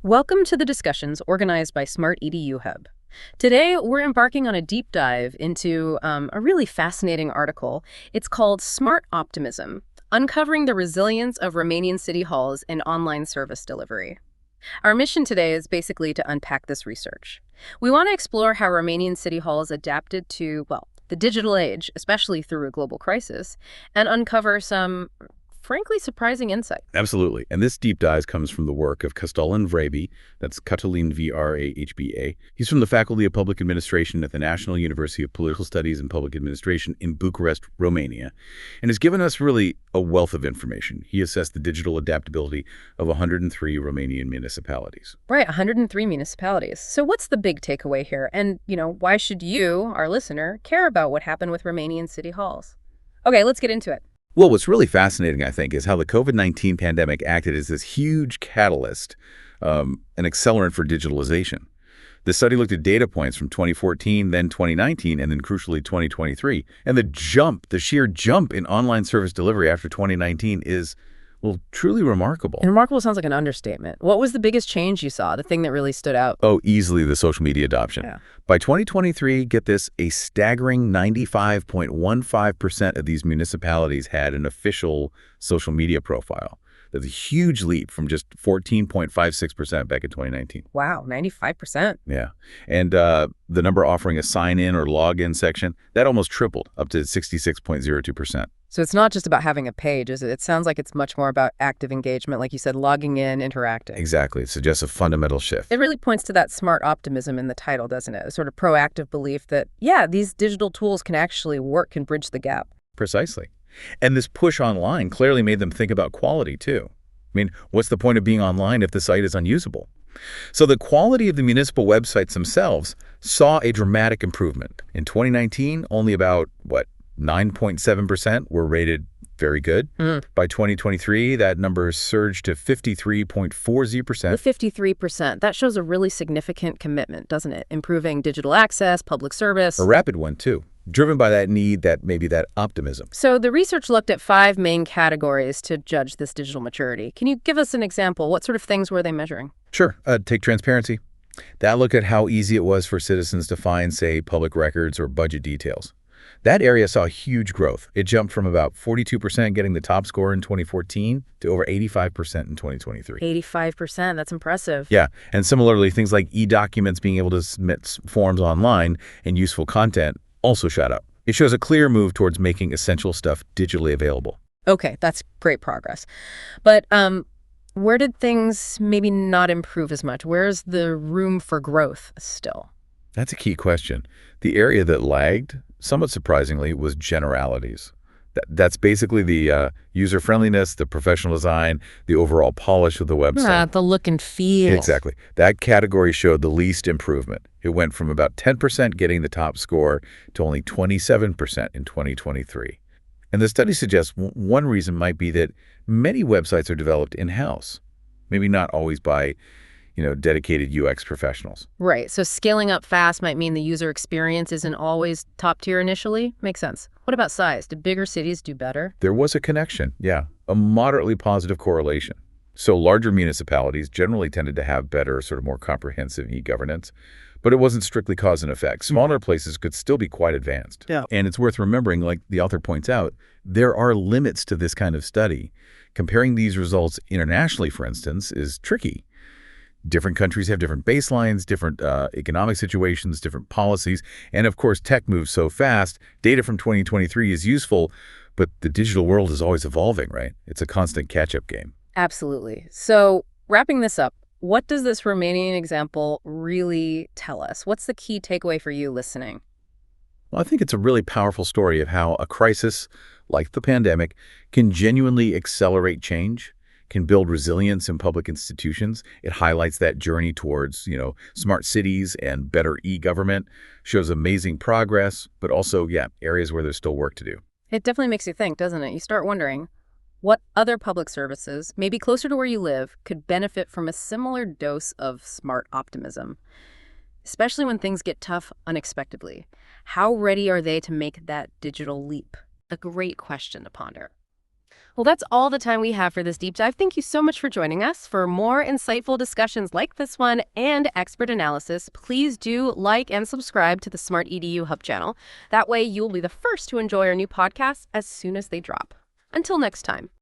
Welcome to the discussions organized by Smart-EDU Hub. Today, we're embarking on a deep dive into a really fascinating article. It's called Smart-optimism, Uncovering the Resilience of Romanian City Halls in Online Service Delivery. Our mission today is basically to unpack this research. We want to explore how Romanian city halls adapted to, well, the digital age, especially through a global crisis, and uncover some frankly surprising insight. Absolutely. And this deep dive comes from the work of Catalin Vrabie, that's Catalin, Vrabie. He's from the Faculty of Public Administration at the National University of Political Studies and Public Administration in Bucharest, Romania, and has given us really a wealth of information. He assessed the digital adaptability of 103 Romanian municipalities. Right, 103 municipalities. So what's the big takeaway here? And, why should you, our listener, care about what happened with Romanian city halls? Okay, let's get into it. Well, what's really fascinating, I think, is how the COVID-19 pandemic acted as this huge catalyst, an accelerant for digitalization. The study looked at data points from 2014, then 2019, and then crucially 2023. And the sheer jump in online service delivery after 2019 is, well, truly remarkable. And remarkable sounds like an understatement. What was the biggest change you saw, the thing that really stood out? Oh, easily the social media adoption. Yeah. By 2023, get this, a staggering 95.15% of these municipalities had an official social media profile. That's a huge leap from just 14.56% back in 2019. Wow, 95%. Yeah. And the number offering a sign-in or log-in section, that almost tripled, up to 66.02%. So it's not just about having a page, is it? It sounds like it's much more about active engagement, like you said, logging in, interacting. Exactly. It suggests a fundamental shift. It really points to that smart optimism in the title, doesn't it? A sort of proactive belief that, yeah, these digital tools can actually work, can bridge the gap. Precisely. And this push online clearly made them think about quality, too. I mean, what's the point of being online if the site is unusable? So the quality of the municipal websites themselves saw a dramatic improvement. In 2019, only about, 9.7% were rated very good. By 2023, that number surged to 53.40%. The 53%, that shows a really significant commitment, doesn't it? Improving digital access, public service. A rapid one, too, driven by that need, that optimism. So the research looked at 5 main categories to judge this digital maturity. Can you give us an example? What sort of things were they measuring? Sure. Take transparency. That looked at how easy it was for citizens to find, say, public records or budget details. That area saw huge growth. It jumped from about 42% getting the top score in 2014 to over 85% in 2023. 85%, that's impressive. Yeah, and similarly, things like e-documents, being able to submit forms online, and useful content also shot up. It shows a clear move towards making essential stuff digitally available. Okay, that's great progress. But where did things maybe not improve as much? Where's the room for growth still? That's a key question. The area that lagged, somewhat surprisingly, was generalities. That's basically the user-friendliness, the professional design, the overall polish of the website. The look and feel. Exactly. That category showed the least improvement. It went from about 10% getting the top score to only 27% in 2023. And the study suggests one reason might be that many websites are developed in-house, maybe not always by dedicated UX professionals. Right. So scaling up fast might mean the user experience isn't always top tier initially. Makes sense. What about size? Did bigger cities do better? There was a connection, yeah, a moderately positive correlation. So larger municipalities generally tended to have better, sort of more comprehensive e-governance, but it wasn't strictly cause and effect. Smaller places could still be quite advanced. Yeah. And it's worth remembering, like the author points out, there are limits to this kind of study. Comparing these results internationally, for instance, is tricky. Different countries have different baselines, different economic situations, different policies, and of course, tech moves so fast. Data from 2023 is useful, but the digital world is always evolving, right? It's a constant catch-up game. Absolutely. So wrapping this up, what does this Romanian example really tell us? What's the key takeaway for you listening? Well, I think it's a really powerful story of how a crisis like the pandemic can genuinely accelerate change, can build resilience in public institutions. It highlights that journey towards, smart cities and better e-government, shows amazing progress, but also, areas where there's still work to do. It definitely makes you think, doesn't it? You start wondering what other public services, maybe closer to where you live, could benefit from a similar dose of smart optimism, especially when things get tough unexpectedly. How ready are they to make that digital leap? A great question to ponder. Well, that's all the time we have for this deep dive. Thank you so much for joining us. For more insightful discussions like this one and expert analysis, please do like and subscribe to the Smart EDU Hub channel. That way, you'll be the first to enjoy our new podcasts as soon as they drop. Until next time.